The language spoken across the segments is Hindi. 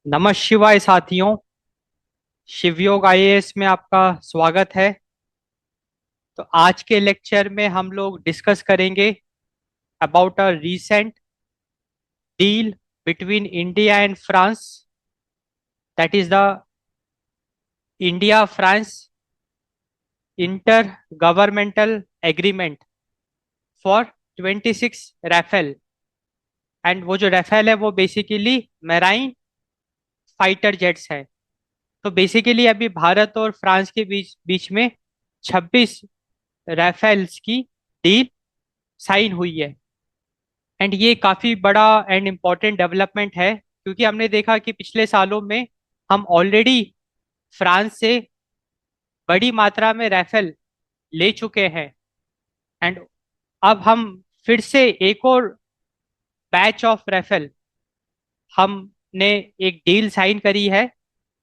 नमः शिवाय साथियों। शिवयोग आईएएस में आपका स्वागत है। तो आज के लेक्चर में हम लोग डिस्कस करेंगे about a recent deal between India and France, that is the India France inter governmental agreement for 26 Rafale. And वो जो राफेल है वो बेसिकली मैराइन फाइटर जेट्स है। तो बेसिकली अभी भारत और फ्रांस के बीच बीच में 26 राफेल्स की डील साइन हुई है। एंड ये काफ़ी बड़ा एंड इम्पॉर्टेंट डेवलपमेंट है, क्योंकि हमने देखा कि पिछले सालों में हम ऑलरेडी फ्रांस से बड़ी मात्रा में राइफल ले चुके हैं। एंड अब हम फिर से एक और बैच ऑफ राइफल हमने एक डील साइन करी है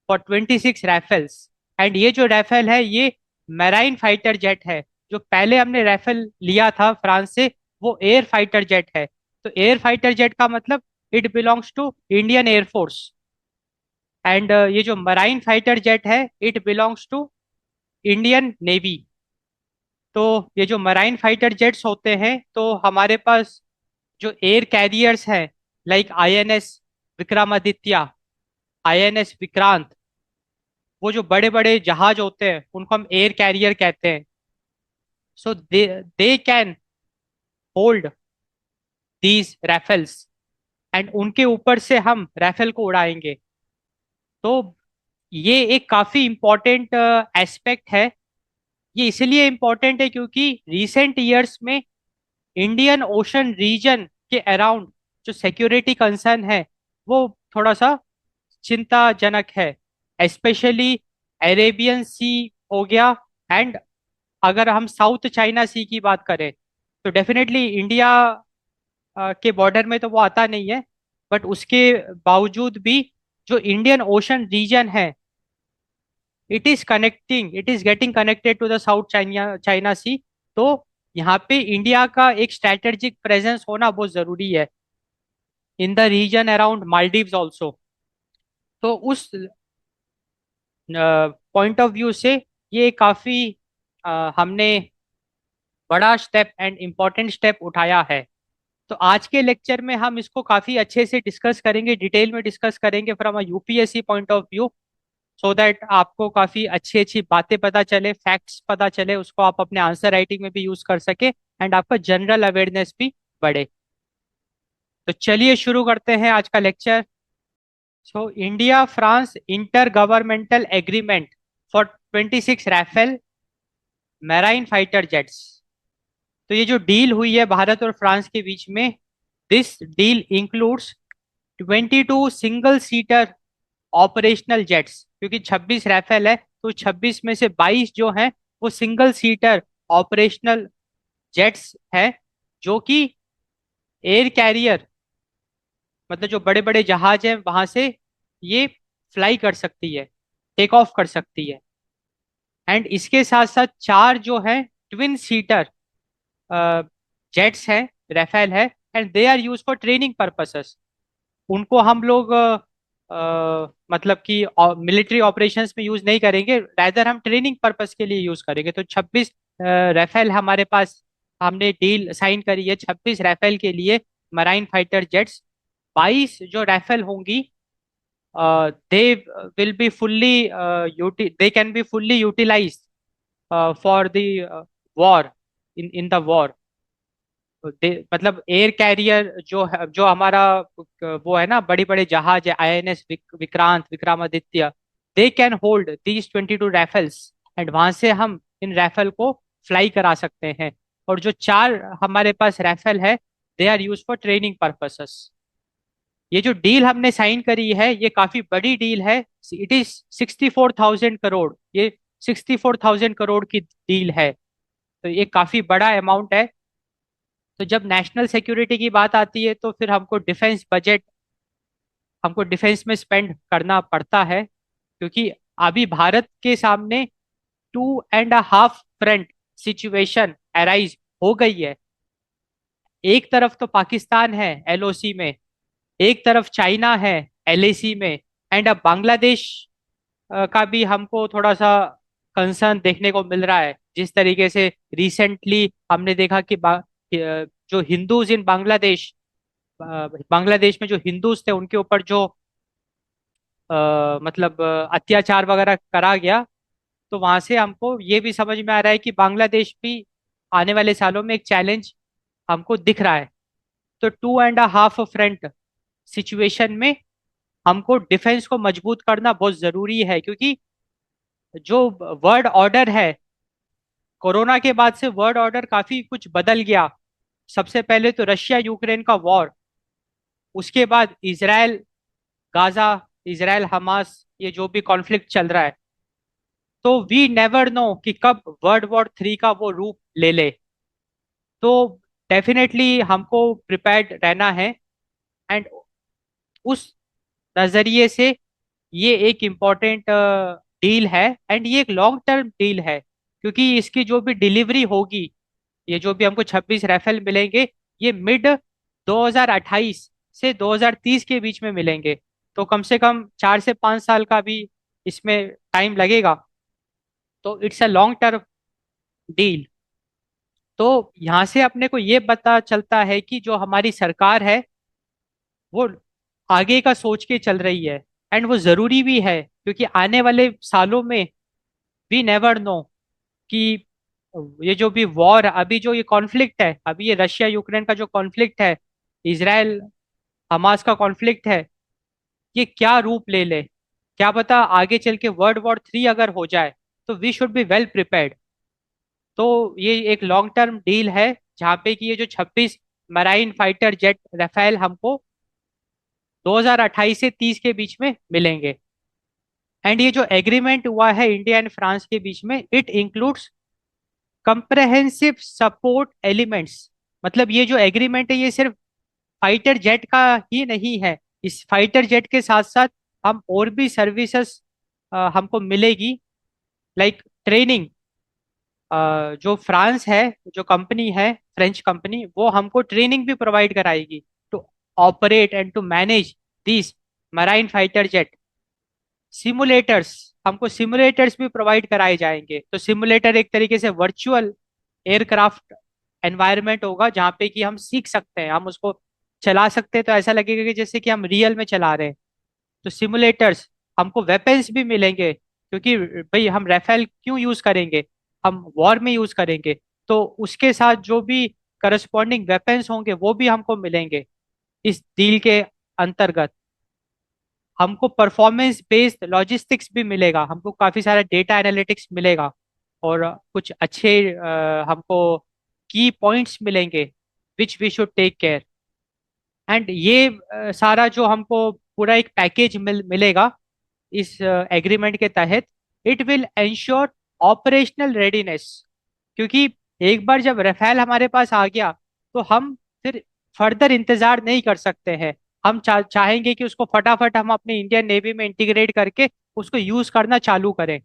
फॉर 26 राइफल्स। एंड ये जो राइफल है ये मैराइन फाइटर जेट है। जो पहले हमने राइफल लिया था फ्रांस से वो एयर फाइटर जेट है। तो एयर फाइटर जेट का मतलब it belongs to Indian air force. And ये जो मराइन फाइटर जेट है it belongs to Indian navy. तो ये जो मराइन फाइटर जेट्स होते हैं तो हमारे पास जो एयर कैरियर्स हैं, like INS Vikramaditya, INS Vikrant, वो जो बड़े बड़े जहाज होते हैं उनको हम एयर कैरियर कहते हैं। So they can hold these rifles and उनके ऊपर से हम राइफल को उड़ाएंगे। तो ये एक काफी इम्पोर्टेंट एस्पेक्ट है। ये इसलिए इम्पोर्टेंट है क्योंकि रिसेंट ईयर्स में इंडियन ओशन रीजन के अराउंड जो सिक्योरिटी कंसर्न है वो थोड़ा सा चिंताजनक है। स्पेशली अरेबियन सी हो गया। एंड अगर हम साउथ चाइना सी की बात करें तो डेफिनेटली इंडिया के बॉर्डर में तो वो आता नहीं है, बट उसके बावजूद भी जो इंडियन ओशन रीजन है it is getting connected to the South China China Sea. तो यहाँ पे इंडिया का एक स्ट्रेटेजिक प्रेजेंस होना बहुत जरूरी है in the region around Maldives also. तो उस पॉइंट ऑफ व्यू से ये काफी हमने बड़ा स्टेप एंड इम्पोर्टेंट स्टेप उठाया है। तो आज के लेक्चर में हम इसको काफी अच्छे से डिस्कस करेंगे, डिटेल में डिस्कस करेंगे from a UPSC point of view, so that आपको काफी अच्छी अच्छी बातें पता चले, फैक्ट्स पता चले, उसको आप अपने आंसर राइटिंग में भी यूज कर सके एंड आपका जनरल अवेयरनेस भी बढ़े। तो चलिए शुरू करते हैं आज का lecture. So India France inter governmental agreement for 26 Rafale marine fighter jets. तो ये जो डील हुई है भारत और फ्रांस के बीच में, this deal includes 22 single seater operational jets. क्योंकि 26 राफेल है तो 26 में से 22 जो हैं वो सिंगल सीटर ऑपरेशनल जेट्स है, जो कि एयर कैरियर मतलब जो बड़े बड़े जहाज हैं वहां से ये फ्लाई कर सकती है, टेक ऑफ कर सकती है। एंड इसके साथ साथ चार जो है ट्विन सीटर जेट्स हैं, राफेल है, and they are use for training purposes. उनको हम लोग मतलब कि मिलिट्री ऑपरेशंस में यूज नहीं करेंगे, रादर हम ट्रेनिंग पर्पस के लिए यूज करेंगे। तो 26 राफेल हमारे पास, हमने डील साइन करी है 26 राफेल के लिए मराइन फाइटर जेट्स। 22 जो राफेल होंगी they will be fully they can be fully utilise for the war, in the war. मतलब एयर कैरियर जो है, जो हमारा वो है ना, बड़ी बड़े जहाज है, INS Vikrant, Vikramaditya, they can hold these 22 rifles. And वहां से हम इन राइफल को फ्लाई करा सकते हैं। और जो चार हमारे पास राइफल है they are use for training purposes. ये जो डील हमने साइन करी है ये काफी बड़ी डील है। इट इज 64,000 करोड़, ये 64,000 करोड़ की डील है। तो ये काफी बड़ा अमाउंट है। तो जब नेशनल सिक्योरिटी की बात आती है तो फिर हमको डिफेंस बजट, हमको डिफेंस में स्पेंड करना पड़ता है, क्योंकि अभी भारत के सामने 2.5 फ्रंट सिचुएशन अराइज हो गई है। एक तरफ तो पाकिस्तान है एलओसी में, एक तरफ चाइना है एलएसी में, एंड अब बांग्लादेश का भी हमको थोड़ा सा कंसर्न देखने को मिल रहा है। जिस तरीके से रिसेंटली हमने देखा कि जो हिंदूज इन बांग्लादेश, बांग्लादेश में जो हिंदूज थे उनके ऊपर जो मतलब अत्याचार वगैरह करा गया, तो वहां से हमको ये भी समझ में आ रहा है कि बांग्लादेश भी आने वाले सालों में एक चैलेंज हमको दिख रहा है। तो 2.5 फ्रंट सिचुएशन में हमको डिफेंस को मजबूत करना बहुत जरूरी है, क्योंकि जो वर्ल्ड ऑर्डर है, कोरोना के बाद से वर्ल्ड ऑर्डर काफी कुछ बदल गया। सबसे पहले तो रशिया यूक्रेन का वॉर, उसके बाद इजराइल गाजा, इजराइल हमास, ये जो भी कॉन्फ्लिक्ट चल रहा है। तो वी नेवर नो कि कब वर्ल्ड वॉर 3 का वो रूप ले ले। तो डेफिनेटली हमको प्रिपेयर्ड रहना है। एंड उस नजरिए से ये एक इम्पॉर्टेंट डील है, एंड ये एक लॉन्ग टर्म डील है, क्योंकि इसकी जो भी डिलीवरी होगी, ये जो भी हमको 26 राइफल मिलेंगे, ये मिड 2028 से 2030 के बीच में मिलेंगे। तो कम से कम 4 से 5 साल का भी इसमें टाइम लगेगा। तो it's a long term deal. तो यहाँ से अपने को ये पता चलता है कि जो हमारी सरकार है वो आगे का सोच के चल रही है। एंड वो जरूरी भी है, क्योंकि आने वाले सालों में वी नेवर नो कि ये जो भी वॉर, अभी जो ये कॉन्फ्लिक्ट है, अभी ये रशिया यूक्रेन का जो कॉन्फ्लिक्ट है, इसराइल हमास का कॉन्फ्लिक्ट है, ये क्या रूप ले ले। क्या पता आगे चल के वर्ल्ड वॉर 3 अगर हो जाए, तो we should be well prepared. तो ये एक लॉन्ग टर्म डील है, जहाँ पे कि ये जो 26 मराइन फाइटर जेट राफेल हमको 2028 से 30 के बीच में मिलेंगे। एंड ये जो एग्रीमेंट हुआ है इंडिया एंड फ्रांस के बीच में, it includes comprehensive support elements. मतलब ये जो एग्रीमेंट है, ये सिर्फ फाइटर जेट का ही नहीं है। इस फाइटर जेट के साथ साथ हम और भी सर्विसेज हमको मिलेगी, लाइक ट्रेनिंग। जो फ्रांस है, जो कंपनी है, फ्रेंच कंपनी, वो हमको ट्रेनिंग भी प्रोवाइड कराएगी to operate and to manage this marine fighter jet. Simulators, हमको सिमुलेटर्स भी प्रोवाइड कराए जाएंगे। तो सिमुलेटर एक तरीके से वर्चुअल एयरक्राफ्ट एनवायरनमेंट होगा, जहाँ पे कि हम सीख सकते हैं, हम उसको चला सकते हैं, तो ऐसा लगेगा कि जैसे कि हम रियल में चला रहे हैं। तो सिमुलेटर्स, हमको वेपन्स भी मिलेंगे, क्योंकि भाई हम राफेल क्यों यूज करेंगे, हम वॉर में यूज करेंगे। तो उसके साथ जो भी करस्पॉन्डिंग वेपन्स होंगे वो भी हमको मिलेंगे इस डील के अंतर्गत। हमको परफॉर्मेंस बेस्ड लॉजिस्टिक्स भी मिलेगा, हमको काफी सारा डेटा एनालिटिक्स मिलेगा, और कुछ अच्छे हमको की पॉइंट्स मिलेंगे which we should take care. And ये सारा जो हमको पूरा एक पैकेज मिलेगा इस एग्रीमेंट के तहत, it will ensure operational readiness. क्योंकि एक बार जब राफेल हमारे पास आ गया, तो हम फिर फर्दर इंतजार नहीं कर सकते हैं। हम चाहेंगे कि उसको फटाफट हम अपने इंडियन नेवी में इंटीग्रेट करके उसको यूज करना चालू करें।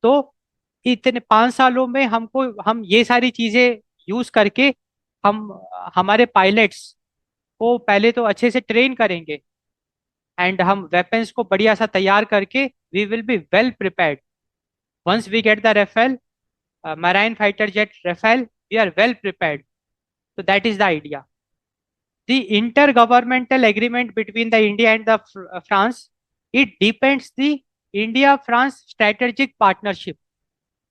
तो इतने 5 सालों में हमको, हम ये सारी चीजें यूज करके हम हमारे पायलट्स को पहले तो अच्छे से ट्रेन करेंगे, एंड हम वेपन्स को बढ़िया सा तैयार करके we will be well prepared. Once we get the Rafale marine fighter jet Rafale, we are well prepared. So that is the idea. The intergovernmental agreement between the India and the France, it depends the India-France strategic partnership.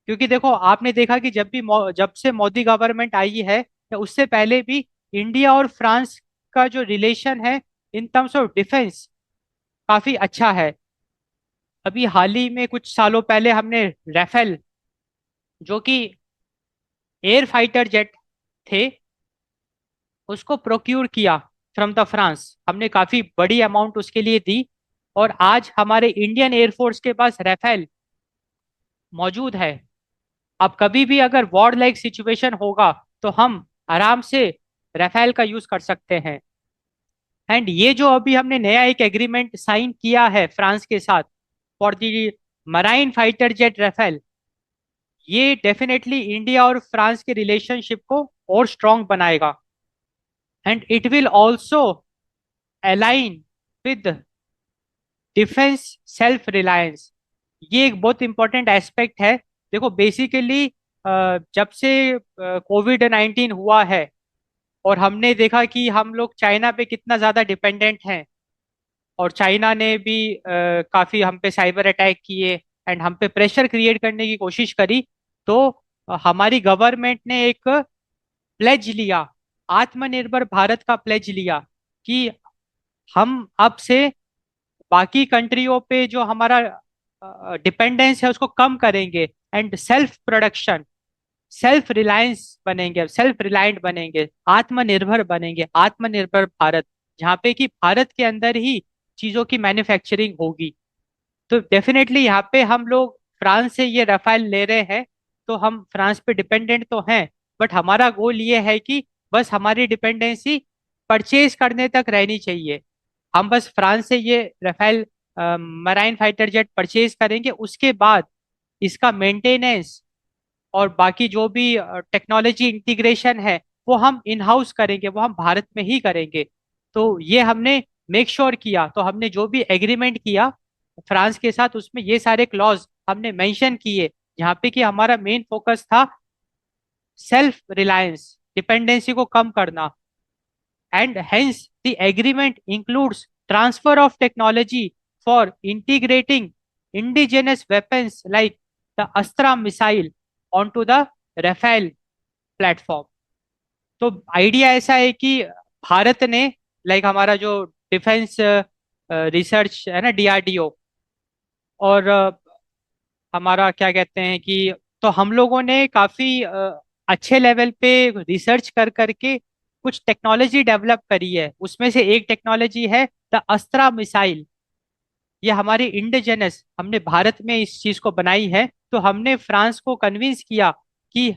क्योंकि देखो, आपने देखा कि जब भी जब से मोदी गवर्नमेंट आई है, या उससे पहले भी, इंडिया और फ्रांस का जो रिलेशन है इन टर्म्स ऑफ डिफेंस काफी अच्छा है। अभी हाल ही में कुछ सालों पहले हमने राफेल, जो कि एयर फाइटर जेट थे, उसको प्रोक्यूर किया फ्रॉम द फ्रांस। हमने काफी बड़ी अमाउंट उसके लिए दी, और आज हमारे इंडियन एयरफोर्स के पास राफेल मौजूद है। अब कभी भी अगर वॉर लाइक सिचुएशन होगा, तो हम आराम से राफेल का यूज कर सकते हैं। एंड ये जो अभी हमने नया एक एग्रीमेंट साइन किया है फ्रांस के साथ for the marine fighter jet Rafale, ये डेफिनेटली इंडिया और फ्रांस के रिलेशनशिप को और स्ट्रांग बनाएगा। And it will also align with defence self reliance, ये एक बहुत इंपॉर्टेंट एस्पेक्ट है। देखो बेसिकली जब से कोविड 19 हुआ है और हमने देखा कि हम लोग चाइना पे कितना ज्यादा डिपेंडेंट हैं, और चाइना ने भी काफी हम पे साइबर अटैक किए एंड हम पे प्रेशर क्रिएट करने की कोशिश करी। तो हमारी गवर्नमेंट ने एक प्लेज लिया, आत्मनिर्भर भारत का प्लेज लिया, कि हम अब से बाकी कंट्रियों पे जो हमारा डिपेंडेंस है उसको कम करेंगे and self production, self reliance बनेंगे, सेल्फ रिलायंट बनेंगे, आत्मनिर्भर बनेंगे, आत्मनिर्भर भारत, जहाँ पे कि भारत के अंदर ही चीजों की मैन्युफैक्चरिंग होगी। तो डेफिनेटली यहाँ पे हम लोग फ्रांस से ये रफाल ले रहे हैं, तो हम फ्रांस पे डिपेंडेंट तो हैं, बट हमारा गोल ये है कि बस हमारी डिपेंडेंसी परचेज करने तक रहनी चाहिए। हम बस फ्रांस से ये Rafale marine fighter jet purchase करेंगे, उसके बाद इसका मेंटेनेंस और बाकी जो भी टेक्नोलॉजी इंटीग्रेशन है वो हम इन हाउस करेंगे, वो हम भारत में ही करेंगे। तो ये हमने मेक श्योर किया, तो हमने जो भी एग्रीमेंट किया फ्रांस के साथ उसमें ये सारे क्लॉज हमने मेंशन किए, जहाँ पे कि हमारा मेन फोकस था सेल्फ रिलायंस, डिपेंडेंसी को कम करना। And hence the agreement includes transfer of technology for integrating indigenous weapons like the Astra missile onto the Rafale platform. तो आइडिया ऐसा है कि भारत ने, लाइक हमारा जो डिफेंस रिसर्च है ना, डीआरडीओ, और हमारा क्या कहते हैं कि, तो हम लोगों ने काफी अच्छे लेवल पे रिसर्च कर करके कुछ टेक्नोलॉजी डेवलप करी है। उसमें से एक टेक्नोलॉजी है द अस्त्रा मिसाइल। ये हमारी इंडिजिनस, हमने भारत में इस चीज को बनाई है। तो हमने फ्रांस को कन्विंस किया कि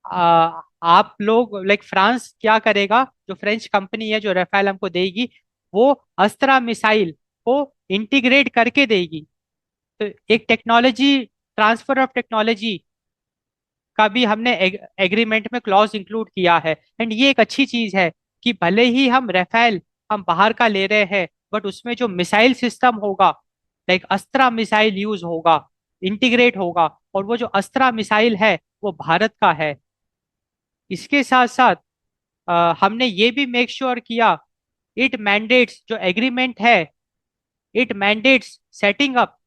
आप लोग, लाइक फ्रांस क्या करेगा, जो फ्रेंच कंपनी है जो रफेल हमको देगी, वो अस्त्रा मिसाइल को इंटीग्रेट करके देगी। तो एक टेक्नोलॉजी, ट्रांसफर ऑफ टेक्नोलॉजी का भी हमने एग्रीमेंट में क्लॉज इंक्लूड किया है। एंड ये एक अच्छी चीज है कि भले ही हम रफेल हम बाहर का ले रहे हैं, बट उसमें जो मिसाइल सिस्टम होगा, लाइक अस्त्रा मिसाइल यूज होगा, इंटीग्रेट होगा, और वो जो अस्त्रा मिसाइल है वो भारत का है। इसके साथ साथ हमने ये भी मेक श्योर किया, इट मैंडेट्स, जो एग्रीमेंट है, it mandates setting up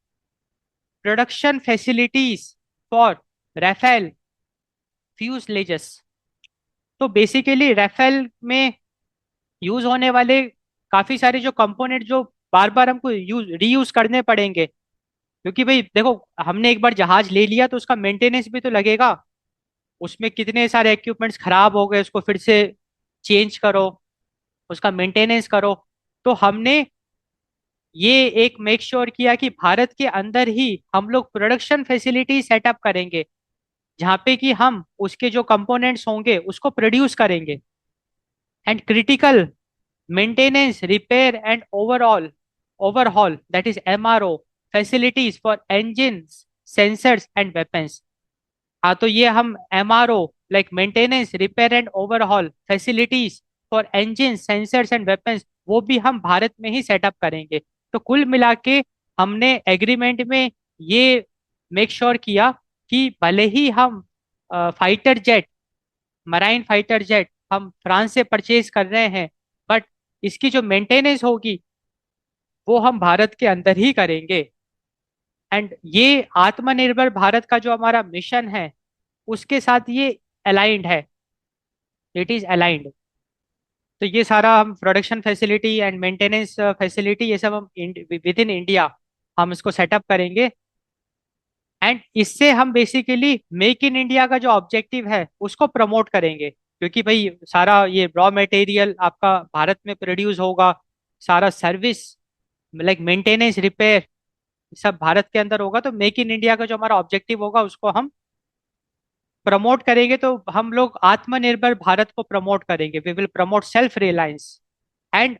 production facilities for Rafale fuselages. तो बेसिकली राफेल में यूज होने वाले काफी सारे जो कंपोनेंट जो बार बार हमको यूज रीयूज करने पड़ेंगे, क्योंकि भाई देखो, हमने एक बार जहाज ले लिया तो उसका मेंटेनेंस भी तो लगेगा। उसमें कितने सारे इक्विपमेंट्स खराब हो गए, उसको फिर से चेंज करो, उसका मेंटेनेंस करो। तो हमने ये एक मेक श्योर किया कि भारत के अंदर ही हम लोग प्रोडक्शन फैसिलिटी सेटअप करेंगे, जहाँ पे कि हम उसके जो कंपोनेंट्स होंगे उसको प्रोड्यूस करेंगे। And critical maintenance, repair and overhaul, that is MRO facilities for engines, sensors and weapons. हाँ, तो ये हम MRO, like maintenance, repair and overhaul facilities for engine, sensors and weapons, वो भी हम भारत में ही सेटअप करेंगे। तो कुल मिला के हमने एग्रीमेंट में ये मेक श्योर किया कि भले ही हम fighter jet, marine fighter jet हम फ्रांस से परचेज कर रहे हैं, बट इसकी जो मेंटेनेंस होगी वो हम भारत के अंदर ही करेंगे। एंड ये आत्मनिर्भर भारत का जो हमारा मिशन है उसके साथ ये अलाइंड है, इट इज अलाइंड। तो ये सारा हम production facility and maintenance facility ये सब हम विद इन इंडिया हम इसको सेटअप करेंगे। एंड इससे हम बेसिकली मेक इन इंडिया का जो ऑब्जेक्टिव है उसको प्रमोट करेंगे, क्योंकि भाई सारा ये रॉ मटेरियल आपका भारत में प्रोड्यूस होगा, सारा सर्विस लाइक मेंटेनेंस, रिपेयर सब भारत के अंदर होगा। तो मेक इन इंडिया का जो हमारा ऑब्जेक्टिव होगा उसको हम प्रमोट करेंगे। तो हम लोग आत्मनिर्भर भारत को प्रमोट करेंगे, we will promote self reliance, and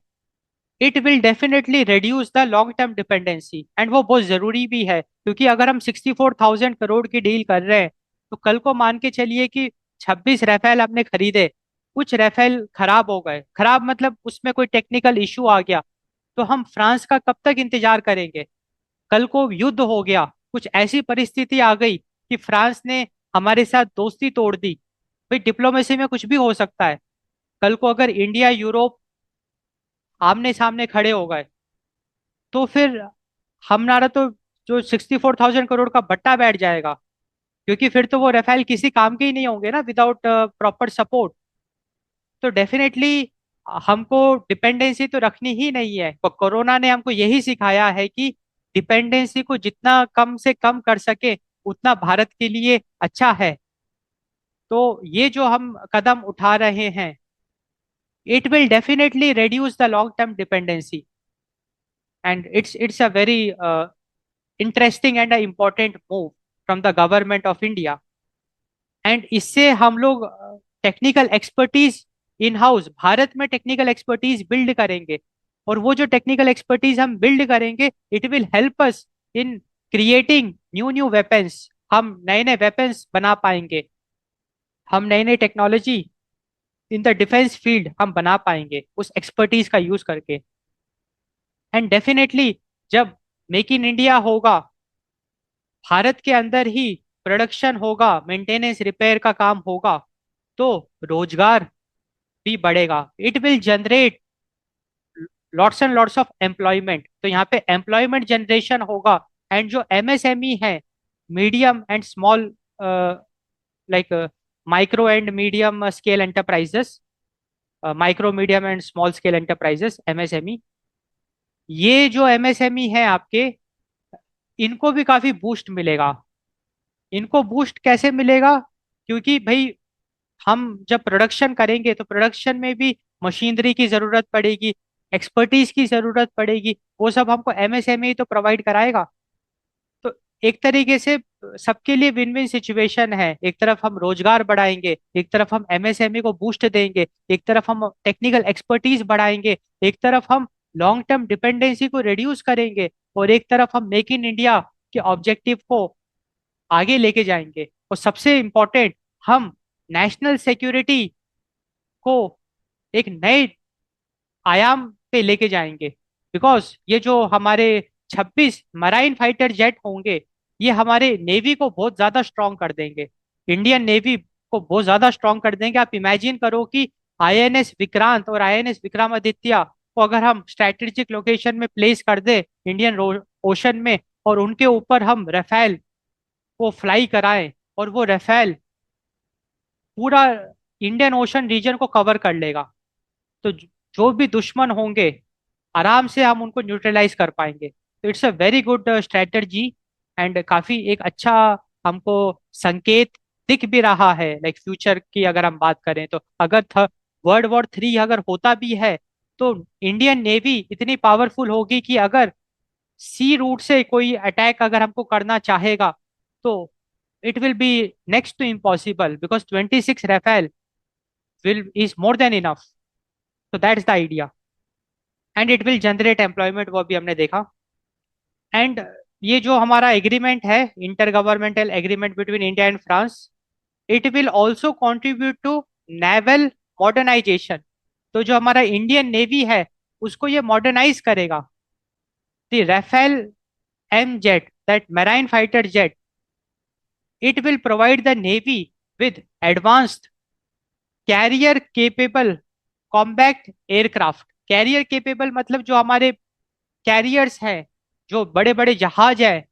it will definitely reduce the long term dependency. And वो बहुत जरूरी भी है, क्योंकि अगर हम 64,000 करोड़ की डील कर रहे हैं, तो कल को मान के चलिए कि 26 राफेल आपने खरीदे, कुछ राफेल खराब हो गए, खराब मतलब उसमें कोई टेक्निकल इशू आ गया, तो हम फ्रांस का कब तक इंतजार करेंगे? कल को युद्ध हो गया, कुछ ऐसी परिस्थिति आ गई कि फ्रांस ने हमारे साथ दोस्ती तोड़ दी, भाई डिप्लोमेसी में कुछ भी हो सकता है। कल को अगर इंडिया यूरोप आमने सामने खड़े हो गए, तो फिर हमारा तो जो 64,000 करोड़ का बट्टा बैठ जाएगा, क्योंकि फिर तो वो राफेल किसी काम के ही नहीं होंगे ना विदाउट प्रॉपर सपोर्ट। तो डेफिनेटली हमको डिपेंडेंसी तो रखनी ही नहीं है। पर कोरोना ने हमको यही सिखाया है कि डिपेंडेंसी को जितना कम से कम कर सके उतना भारत के लिए अच्छा है। तो ये जो हम कदम उठा रहे हैं, it will definitely reduce the long term dependency, and it's a very interesting and a important move from the government of India. And इससे हम लोग technical expertise in house Bharat में टेक्निकल एक्सपर्टीज बिल्ड करेंगे। और वो जो टेक्निकल एक्सपर्टीज हम बिल्ड करेंगे, it will help us in creating new new weapons. हम नए नए वेपन्स बना पाएंगे, हम नई नई technology in the defence field हम बना पाएंगे उस एक्सपर्टीज का यूज करके। एंड डेफिनेटली जब मेक इन इंडिया होगा, भारत के अंदर ही प्रोडक्शन होगा, मेंटेनेंस रिपेयर का काम होगा, तो रोजगार भी बढ़ेगा। It will generate lots and lots of employment. तो यहाँ पे एम्प्लॉयमेंट जनरेशन होगा। एंड जो एमएसएमई है, medium and small, like micro and medium scale enterprises, micro medium and small scale enterprises, MSME, ये जो एमएसएमई है आपके, इनको भी काफी बूस्ट मिलेगा। इनको बूस्ट कैसे मिलेगा? क्योंकि भाई हम जब प्रोडक्शन करेंगे तो प्रोडक्शन में भी मशीनरी की जरूरत पड़ेगी, एक्सपर्टीज की जरूरत पड़ेगी, वो सब हमको एमएसएमई तो प्रोवाइड कराएगा। तो एक तरीके से सबके लिए विन विन सिचुएशन है। एक तरफ हम रोजगार बढ़ाएंगे, एक तरफ हम एमएसएमई को बूस्ट देंगे, एक तरफ हम टेक्निकल एक्सपर्टीज बढ़ाएंगे, एक तरफ हम लॉन्ग टर्म डिपेंडेंसी को रिड्यूस करेंगे, और एक तरफ हम मेक इन इंडिया के ऑब्जेक्टिव को आगे लेके जाएंगे। और सबसे इम्पोर्टेंट, हम नेशनल सिक्योरिटी को एक नए आयाम पे लेके जाएंगे। बिकॉज ये जो हमारे 26 मराइन फाइटर जेट होंगे, ये हमारे नेवी को बहुत ज्यादा स्ट्रॉन्ग कर देंगे, इंडियन नेवी को बहुत ज्यादा स्ट्रॉन्ग कर देंगे। आप इमेजिन करो कि आईएनएस विक्रांत और आईएनएस विक्रमादित्य को अगर हम स्ट्रेटेजिक लोकेशन में प्लेस कर दे इंडियन ओशन में, और उनके ऊपर हम राफेल को फ्लाई कराएं, और वो राफेल पूरा इंडियन ओशन रीजन को कवर कर लेगा, तो जो भी दुश्मन होंगे आराम से हम उनको न्यूट्रलाइज कर पाएंगे। तो it's a very good strategy, and काफी एक अच्छा हमको संकेत दिख भी रहा है। लाइक फ्यूचर की अगर हम बात करें, तो अगर वर्ल्ड वॉर 3 अगर होता भी है, तो इंडियन नेवी इतनी पावरफुल होगी कि अगर सी रूट से कोई अटैक अगर हमको करना चाहेगा, तो it will be next to impossible, because 26 Rafale will is more than enough. So that's the idea, and it will generate employment, वो भी हमने देखा। एंड ये जो हमारा एग्रीमेंट है, inter governmental agreement between India and France, it will also contribute to naval modernisation. तो जो हमारा इंडियन नेवी है, उसको ये मॉडर्नाइज करेगा। The Rafale M jet, that marine fighter jet, it will provide the navy with advanced carrier capable combat aircraft. Carrier capable मतलब जो हमारे कैरियर्स हैं, जो बड़े बड़े जहाज हैं,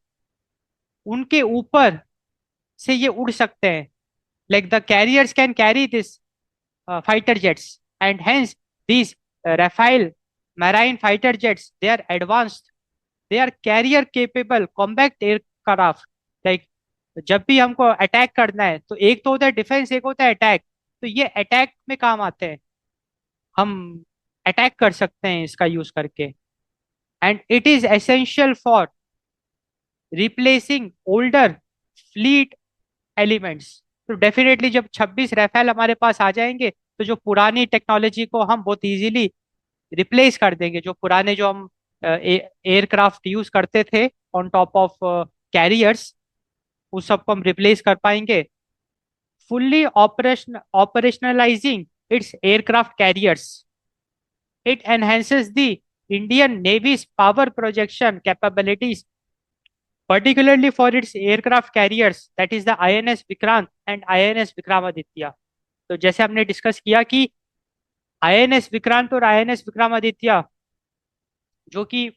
उनके ऊपर से ये उड़ सकते हैं। Like the carriers can carry this fighter jets, and hence these Rafale marine fighter jets, they are advanced, they are carrier capable combat aircraft। like जब भी हमको अटैक करना है, तो एक तो होता है डिफेंस, एक होता है अटैक, तो ये अटैक में काम आते हैं। हम अटैक कर सकते हैं इसका यूज करके। And it is essential for replacing older fleet elements. तो डेफिनेटली जब 26 राफेल हमारे पास आ जाएंगे, तो जो पुरानी टेक्नोलॉजी को हम बहुत इजीली रिप्लेस कर देंगे। जो पुराने जो हम एयरक्राफ्ट यूज करते थे ऑन टॉप ऑफ कैरियर्स, उस सबको हम रिप्लेस कर पाएंगे, fully operationalizing its aircraft carriers. It enhances the Indian Navy's power projection capabilities particularly for its aircraft carriers, that is the INS Vikrant and INS Vikramaditya. तो जैसे हमने डिस्कस किया कि INS विक्रांत और INS विक्रमादित्य जो कि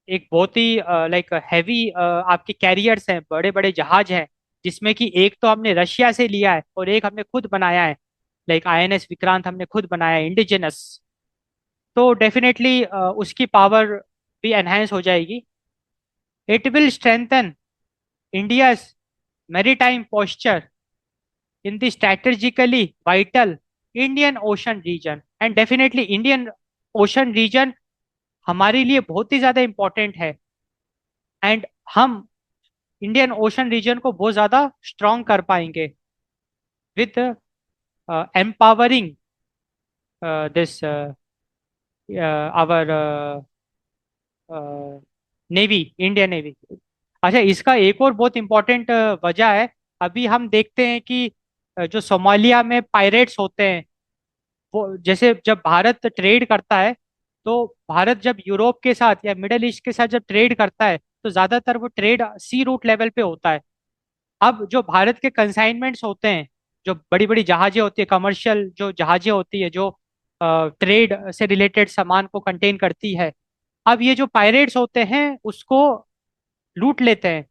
एक बहुत ही लाइक हैवी आपके कैरियर्स हैं, बड़े बड़े जहाज हैं, जिसमें कि एक तो हमने रशिया से लिया है और एक हमने खुद बनाया है। लाइक INS विक्रांत हमने खुद बनाया है इंडिजिनस। तो डेफिनेटली उसकी पावर भी एनहेंस हो जाएगी। It will strengthen India's maritime posture in the strategically vital Indian Ocean region, and definitely Indian Ocean region हमारे लिए बहुत ही ज्यादा इंपॉर्टेंट है। एंड हम इंडियन ओशन रीजन को बहुत ज्यादा स्ट्रॉन्ग कर पाएंगे with empowering this our navy, Indian navy. अच्छा, इसका एक और बहुत इंपॉर्टेंट वजह है। अभी हम देखते हैं कि जो सोमालिया में पायरेट्स होते हैं, वो जैसे जब भारत ट्रेड करता है, तो भारत जब यूरोप के साथ या मिडल ईस्ट के साथ जब ट्रेड करता है, तो ज्यादातर वो ट्रेड सी रूट लेवल पे होता है। अब जो भारत के कंसाइनमेंट्स होते हैं, जो बड़ी बड़ी जहाजें होती है, कमर्शियल जो जहाजें होती है, जो ट्रेड से रिलेटेड सामान को कंटेन करती है, अब ये जो पायरेट्स होते हैं उसको लूट लेते हैं।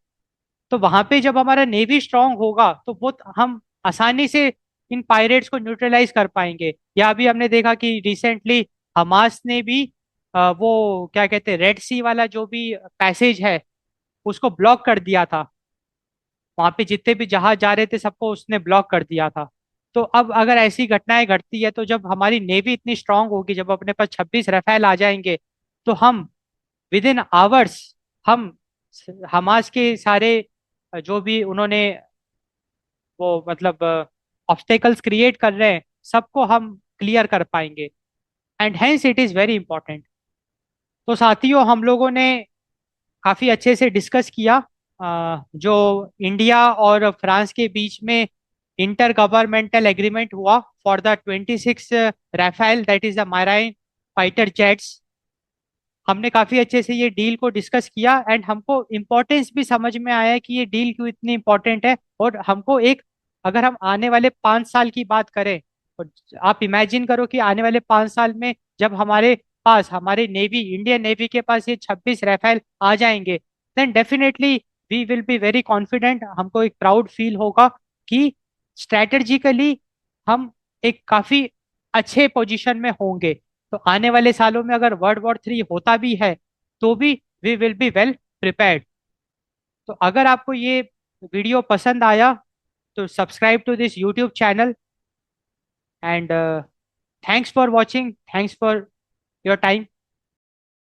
तो वहां पे जब हमारा नेवी स्ट्रांग होगा तो बहुत हम आसानी से इन पायरेट्स को न्यूट्रलाइज कर पाएंगे। या अभी हमने देखा कि रिसेंटली हमास ने भी वो क्या कहते हैं, रेड सी वाला जो भी पैसेज है उसको ब्लॉक कर दिया था। वहां पे जितने भी जहाज जा रहे थे सबको उसने ब्लॉक कर दिया था। तो अब अगर ऐसी घटनाएं घटती है, तो जब हमारी नेवी इतनी स्ट्रांग होगी, जब अपने पास 26 रफेल आ जाएंगे, तो हम विद इन आवर्स हम हमास के सारे जो भी उन्होंने वो मतलब ऑब्स्टेकल्स क्रिएट कर रहे हैं, सबको हम क्लियर कर पाएंगे। And hence it is very important. तो साथियों, हम लोगों ने काफ़ी अच्छे से डिस्कस किया जो इंडिया और फ्रांस के बीच में इंटर गवर्नमेंटल एग्रीमेंट हुआ for the 26 Rafale, that is the marine fighter jets. हमने काफी अच्छे से ये डील को डिस्कस किया, एंड हमको इम्पोर्टेंस भी समझ में आया कि ये डील क्यों इतनी इंपॉर्टेंट है। और हमको एक, अगर हम आने वाले 5 साल की बात करें, और आप इमेजिन करो कि आने वाले 5 साल में जब हमारे पास, हमारे नेवी, इंडियन नेवी के पास ये 26 राफेल आ जाएंगे, then definitely we will be very confident. हमको एक प्राउड फील होगा कि स्ट्रैटेजिकली हम एक काफी अच्छे पोजीशन में होंगे। तो आने वाले सालों में अगर वर्ल्ड वॉर 3 होता भी है, तो भी we will be well prepared. तो अगर आपको ये वीडियो पसंद आया, तो subscribe to this YouTube channel, and thanks for watching, thanks for your time.